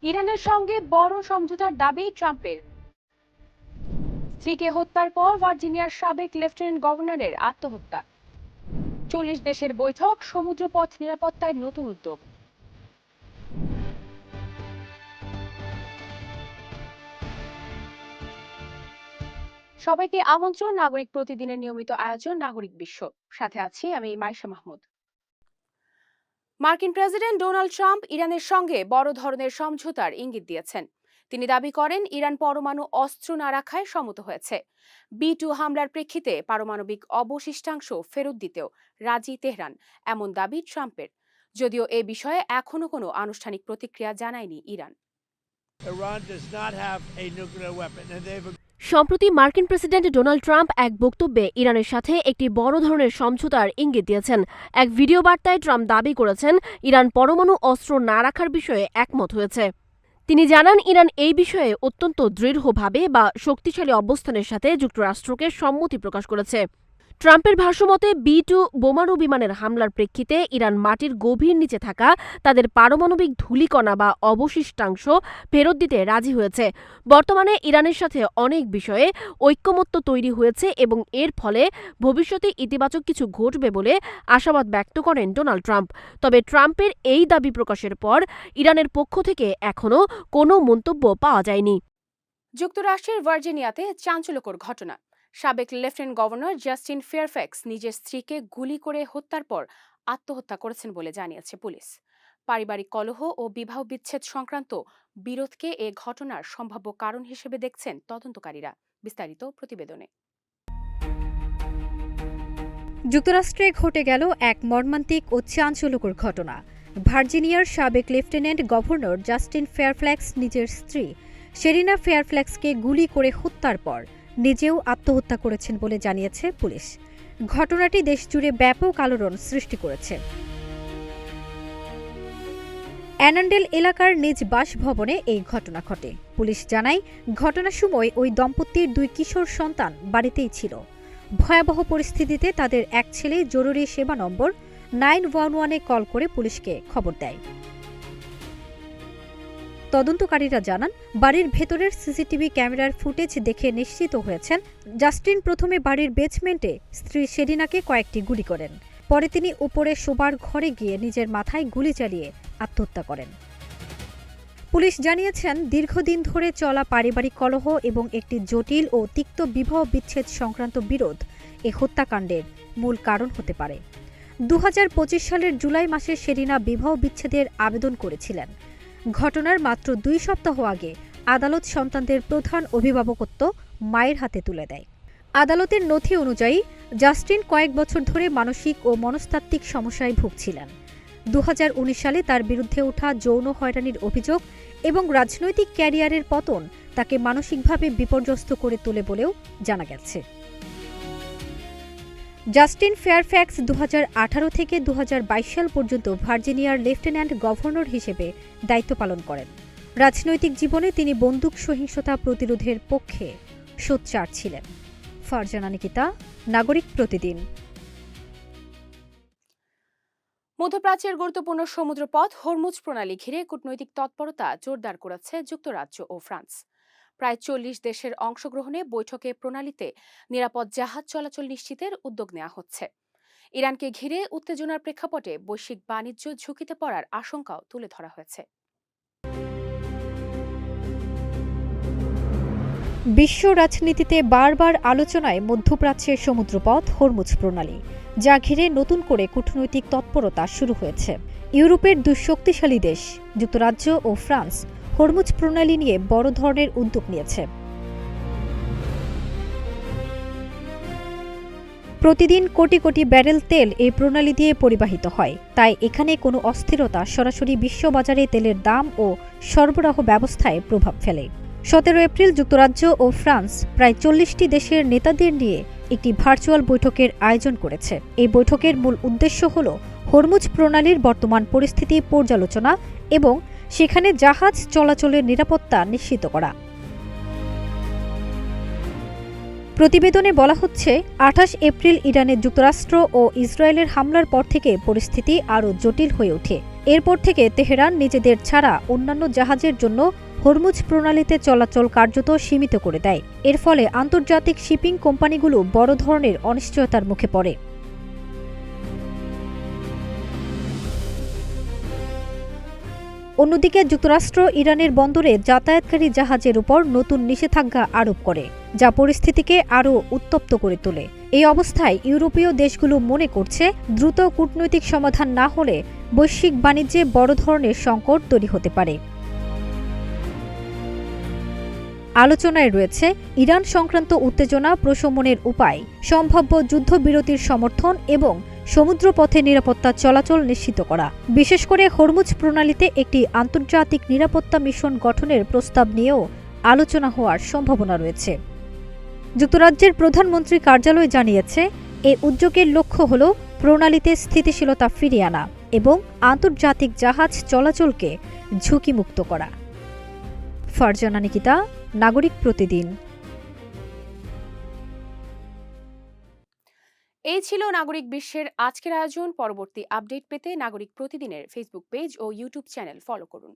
ইরানের সঙ্গে বড় সমঝোতার দাবি ট্রাম্পের। স্ত্রীকে হত্যার পর ভার্জিনিয়ার সাবেক লেফটেন্যান্ট গভর্নরের আত্মহত্যা। 40 দেশের বৈঠক, সমুদ্রপথ নিরাপত্তায় নতুন উদ্যোগ। সবাইকে আমন্ত্রণ নাগরিক প্রতিদিনের নিয়মিত আয়োজন নাগরিক বিশ্ব। সাথে আছি আমি মাইশা মাহমুদ। মার্কিন প্রেসিডেন্ট ডোনাল্ড ট্রাম্প ইরানের সঙ্গে বড় ধরনের সমঝোতার ইঙ্গিত দিয়েছেন। তিনি দাবি করেন ইরান পরমাণু অস্ত্র না রাখায় সম্মত হয়েছে। B-2 হামলার প্রেক্ষিতে পারমাণবিক অবশিষ্টাংশ ফেরত দিতেও রাজি তেহরান, এমন দাবি ট্রাম্পের। যদিও এ বিষয়ে এখনো কোনো আনুষ্ঠানিক প্রতিক্রিয়া জানায়নি ইরান। সম্প্রতি মার্কিন প্রেসিডেন্ট ডোনাল্ড ট্রাম্প এক বক্তব্যে ইরানের সাথে একটি বড় ধরনের সমঝোতার ইঙ্গিত দিয়েছেন। এক ভিডিও বার্তায় ট্রাম্প দাবি করেছেন ইরান পরমাণু অস্ত্র না রাখার বিষয়ে একমত হয়েছে। তিনি জানান ইরান এই বিষয়ে অত্যন্ত দৃঢ়ভাবে বা শক্তিশালী অবস্থানের সাথে যুক্তরাষ্ট্রকে সম্মতি প্রকাশ করেছে। ট্রাম্পের ভাষ্যমতে B-2 বোমারু বিমানের হামলার প্রেক্ষিতে ইরান মাটির গভীর নিচে থাকা তাদের পারমাণবিক ধূলিকণা বা অবশিষ্টাংশ ফেরত দিতে রাজি হয়েছে। বর্তমানে ইরানের সাথে অনেক বিষয়ে ঐক্যমত্য তৈরি হয়েছে এবং এর ফলে ভবিষ্যতে ইতিবাচক কিছু ঘটবে বলে আশাবাদ ব্যক্ত করেন ডোনাল্ড ট্রাম্প। তবে ট্রাম্পের এই দাবি প্রকাশের পর ইরানের পক্ষ থেকে এখনও কোনো মন্তব্য পাওয়া যায়নি। যুক্তরাষ্ট্রের ভার্জিনিয়াতে চাঞ্চল্যকর ঘটনা। সাবেক লেফটেন্যান্ট গভর্নর জাস্টিন ফেয়ারফ্যাক্স নিজের স্ত্রীকে গুলি করে হত্যার পর আত্মহত্যা করেছেন বলে জানিয়েছে পুলিশ। পারিবারিক কলহ ও বিবাহ বিচ্ছেদ সংক্রান্ত বিরোধকে এ ঘটনার সম্ভাব্য কারণ হিসেবে দেখছেন তদন্তকারীরা। বিস্তারিত প্রতিবেদনে। যুক্তরাষ্ট্রে ঘটে গেল এক মর্মান্তিক ও চাঞ্চল্যকর ঘটনা। ভার্জিনিয়ার সাবেক লেফটেন্যান্ট গভর্নর জাস্টিন ফেয়ারফ্যাক্স নিজের স্ত্রী শেরিনা ফেয়ারফ্যাক্সকে গুলি করে হত্যার পর নিজেও আত্মহত্যা করেছেন বলে জানিয়েছে পুলিশ। ঘটনাটি দেশজুড়ে ব্যাপক আলোড়ন সৃষ্টি করেছে। অ্যানান্ডেল এলাকার নিজ বাসভবনে এই ঘটনা ঘটে। পুলিশ জানায় ঘটনার সময় ওই দম্পতির 2 কিশোর সন্তান বাড়িতেই ছিল। ভয়াবহ পরিস্থিতিতে তাদের এক ছেলে জরুরি সেবা নম্বর 911-এ কল করে পুলিশকে খবর দেয়। তদন্তকারীরা জানান বাড়ির ভেতরের সিসিটিভি ক্যামেরার ফুটেজ দেখে নিশ্চিত হয়েছেন জাস্টিন প্রথমে বাড়ির বেসমেন্টে স্ত্রী শেরিনাকে কয়েকটি গুলি করেন। পরে তিনি উপরে শোবার ঘরে গিয়ে নিজের মাথায় গুলি চালিয়ে আত্মহত্যা করেন। পুলিশ জানিয়েছেন দীর্ঘদিন ধরে চলা পারিবারিক কলহ এবং একটি জটিল ও তিক্ত বিবাহ বিচ্ছেদ সংক্রান্ত বিরোধ এ হত্যাকাণ্ডের মূল কারণ হতে পারে। 2025 সালের জুলাই মাসে শেরিনা বিবাহ বিচ্ছেদের আবেদন করেছিলেন। ঘটনার মাত্র 2 সপ্তাহ আগে আদালত সন্তানদের প্রধান অভিভাবকত্ব মায়ের হাতে তুলে দেয়। আদালতের নথি অনুযায়ী জাস্টিন কয়েক বছর ধরে মানসিক ও মনস্তাত্ত্বিক সমস্যায় ভুগছিলেন। 2019 সালে তার বিরুদ্ধে ওঠা যৌন হয়রানির অভিযোগ এবং রাজনৈতিক ক্যারিয়ারের পতন তাকে মানসিকভাবে বিপর্যস্ত করে তোলে বলেও জানা গেছে। জাস্টিন ফেয়ারফ্যাক্স 2018 থেকে 2022 সাল পর্যন্ত ভার্জিনিয়ার লেফটেন্যান্ট গভর্নর হিসেবে দায়িত্ব পালন করেন। রাজনৈতিক জীবনে তিনি বন্দুক সহিংসতা প্রতিরোধের পক্ষে সোচ্চার ছিলেন। ফারজানা নিকিতা, নাগরিক প্রতিদিন। মধ্যপ্রাচ্যের গুরুত্বপূর্ণ সমুদ্রপথ হরমুজ প্রণালী ঘিরে কূটনৈতিক তৎপরতা জোরদার করেছে যুক্তরাজ্য ও ফ্রান্স। প্রায় 40 দেশের অংশগ্রহণে বৈঠকে প্রণালীতে নিরাপদ জাহাজ চলাচল নিশ্চিতের উদ্যোগ নেওয়া হচ্ছে। ইরানকে ঘিরে উত্তেজনার প্রেক্ষাপটে বৈশ্বিক বাণিজ্য ঝুঁকিতে পড়ার আশঙ্কাও তুলে ধরা হয়েছে। বিশ্ব রাজনীতিতে বারবার আলোচনায় মধ্যপ্রাচ্যের সমুদ্রপথ হরমুজ প্রণালী, যা ঘিরে নতুন করে কূটনৈতিক তৎপরতা শুরু হয়েছে। ইউরোপের 2 শক্তিশালী দেশ যুক্তরাজ্য ও ফ্রান্স হরমুজ প্রণালী নিয়ে বড় ধরনের উদ্যোগ নিয়েছে। প্রতিদিন কোটি কোটি ব্যারেল তেল এই প্রণালী দিয়ে পরিবাহিত হয়, তাই এখানে কোনো অস্থিরতা সরাসরি বিশ্ববাজারে তেলের দাম ও সরবরাহ ব্যবস্থায় প্রভাব ফেলে। 17 এপ্রিল যুক্তরাজ্য ও ফ্রান্স প্রায় 40টি দেশের নেতাদের নিয়ে একটি ভার্চুয়াল বৈঠকের আয়োজন করেছে। এই বৈঠকের মূল উদ্দেশ্য হল হরমুজ প্রণালীর বর্তমান পরিস্থিতি পর্যালোচনা এবং সেখানে জাহাজ চলাচলের নিরাপত্তা নিশ্চিত করা। প্রতিবেদনে বলা হচ্ছে 28 এপ্রিল ইরানে যুক্তরাষ্ট্র ও ইসরায়েলের হামলার পর থেকে পরিস্থিতি আরও জটিল হয়ে ওঠে। এরপর থেকে তেহরান নিজেদের ছাড়া অন্যান্য জাহাজের জন্য হরমুজ প্রণালীতে চলাচল কার্যত সীমিত করে দেয়। এর ফলে আন্তর্জাতিক শিপিং কোম্পানিগুলো বড় ধরনের অনিশ্চয়তার মুখে পড়ে। অন্যদিকে যুক্তরাষ্ট্র ইরানের বন্দরে যাতায়াতকারী জাহাজের উপর নতুন নিষেধাজ্ঞা আরোপ করে, যা পরিস্থিতিকে আরও উত্তপ্ত করে তোলে। এই অবস্থায় ইউরোপীয় দেশগুলো মনে করছে দ্রুত কূটনৈতিক সমাধান না হলে বৈশ্বিক বাণিজ্যে বড় ধরনের সংকট তৈরি হতে পারে। আলোচনায় রয়েছে ইরান সংক্রান্ত উত্তেজনা প্রশমনের উপায়, সম্ভাব্য যুদ্ধবিরতির সমর্থন এবং সমুদ্রপথে নিরাপত্তা চলাচল নিশ্চিত করা। বিশেষ করে হরমুজ প্রণালীতে একটি আন্তর্জাতিক নিরাপত্তা মিশন গঠনের প্রস্তাব নিয়েও আলোচনা হওয়ার সম্ভাবনা রয়েছে। যুক্তরাজ্যের প্রধানমন্ত্রী কার্যালয় জানিয়েছে, এই উদ্যোগের লক্ষ্য হল প্রণালীতে স্থিতিশীলতা ফিরিয়ে আনা এবং আন্তর্জাতিক জাহাজ চলাচলকে ঝুঁকিমুক্ত করা। ফারজানা নিকিতা, নাগরিক প্রতিদিন। এই ছিল নাগরিক বিশ্বের আজকের আয়োজন। পরবর্তী আপডেট পেতে নাগরিক প্রতিদিনের ফেসবুক পেজ ও ইউটিউব চ্যানেল ফলো করুন।